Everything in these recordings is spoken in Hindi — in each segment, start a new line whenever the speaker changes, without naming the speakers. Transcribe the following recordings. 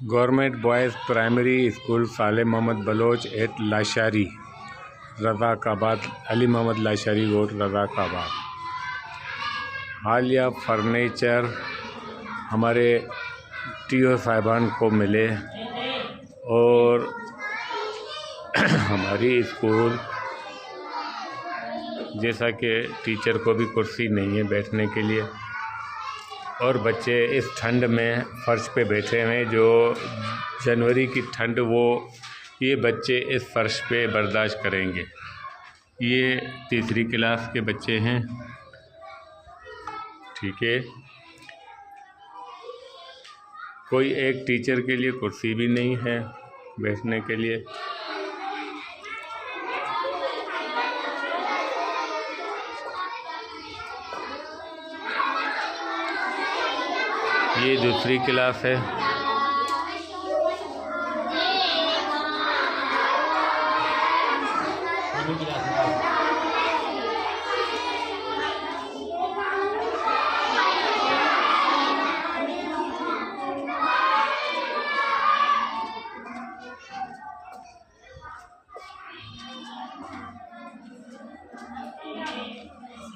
Government boys primary school Saleh Mohammad Baloch at Lashari Razaqabad, Ali Mohammad Lashari road Razaqabad. हालिया फर्नीचर हमारे टीओ साहिबान को मिले और हमारी स्कूल जैसा कि टीचर को भी कुर्सी नहीं है बैठने के लिए और बच्चे इस ठंड में फ़र्श पे बैठे हुए हैं। जो जनवरी की ठंड ये बच्चे इस फ़र्श पे बर्दाश्त करेंगे। ये तीसरी क्लास के बच्चे हैं, ठीक है। कोई एक टीचर के लिए कुर्सी भी नहीं है बैठने के लिए। ये दूसरी क्लास है।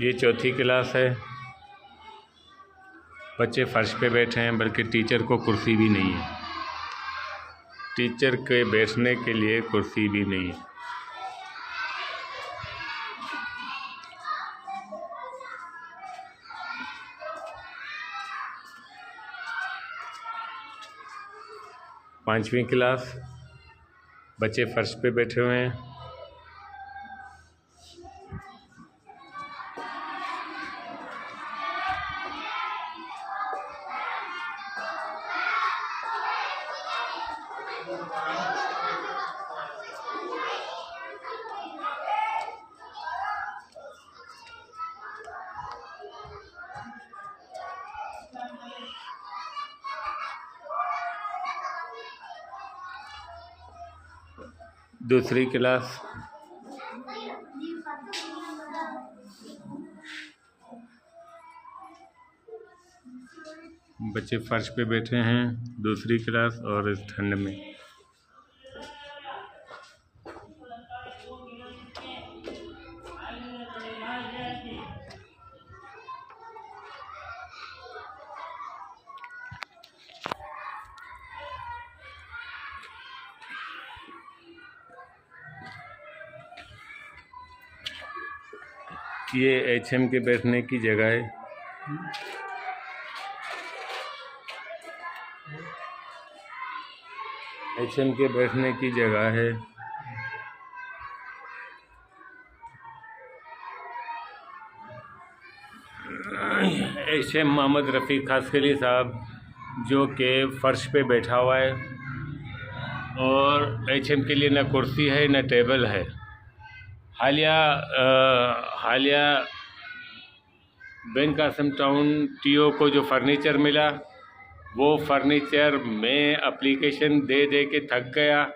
ये चौथी क्लास है। बच्चे फ़र्श पे बैठे हैं, बल्कि टीचर को कुर्सी भी नहीं है। टीचर के बैठने के लिए कुर्सी भी नहीं है। पांचवी क्लास, बच्चे फ़र्श पे बैठे हुए हैं। दूसरी क्लास, बच्चे फ़र्श पे बैठे हैं। दूसरी क्लास और इस ठंड में। ये HM के बैठने की जगह है। HM के बैठने की जगह है। HM मोहम्मद रफ़ीक खासकली साहब जो कि फ़र्श पे बैठा हुआ है और HM के लिए न कुर्सी है न टेबल है। हालिया बिन कासिम टाउन टीओ को जो फर्नीचर मिला वो फर्नीचर में एप्लीकेशन दे दे के थक गया,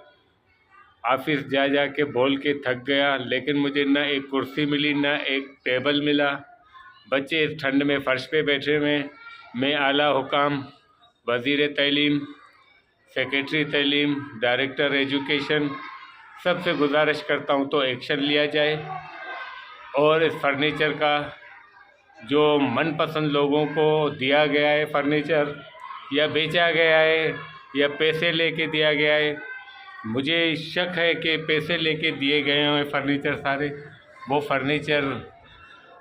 ऑफिस जा के बोल के थक गया, लेकिन मुझे न एक कुर्सी मिली न एक टेबल मिला। बच्चे इस ठंड में फ़र्श पे बैठे हुए। मैं आला हुकाम, वज़ीर तालीम, सेक्रेटरी तालीम, डायरेक्टर एजुकेशन सबसे गुजारिश करता हूँ तो एक्शन लिया जाए और इस फर्नीचर का जो मनपसंद लोगों को दिया गया है फर्नीचर या बेचा गया है या पैसे लेके दिया गया है, मुझे शक है कि पैसे लेके दिए गए हैं फर्नीचर सारे, वो फर्नीचर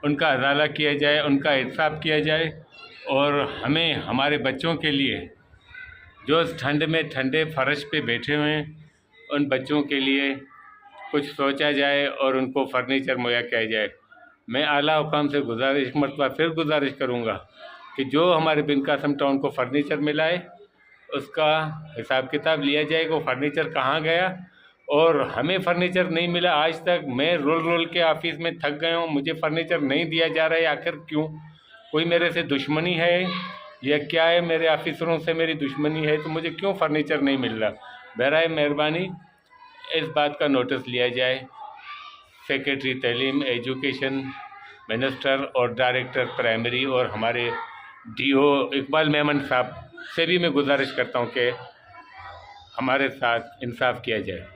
उनका अदाला किया जाए, उनका इंसाफ किया जाए और हमें हमारे बच्चों के लिए जो इस ठंड में ठंडे फर्श पे बैठे हुए हैं उन बच्चों के लिए कुछ सोचा जाए और उनको फर्नीचर मुहैया किया जाए। मैं आला हुकाम से एक मरतबा फिर गुजारिश करूँगा कि जो हमारे बिन कासिम टाउन को फर्नीचर मिला है उसका हिसाब किताब लिया जाए कि वो फर्नीचर कहाँ गया और हमें फर्नीचर नहीं मिला आज तक। मैं रोल के ऑफिस में थक गया हूँ, मुझे फर्नीचर नहीं दिया जा रहा है। आखिर क्यों? कोई मेरे से दुश्मनी है या क्या है? मेरे ऑफिसरों से मेरी दुश्मनी है तो मुझे क्यों फर्नीचर नहीं मिल रहा? बहराए मेहरबानी इस बात का नोटिस लिया जाए। सेक्रेटरी तालीम, एजुकेशन मिनिस्टर और डायरेक्टर प्राइमरी और हमारे DO इकबाल मेमन साहब से भी मैं गुजारिश करता हूँ कि हमारे साथ इंसाफ किया जाए।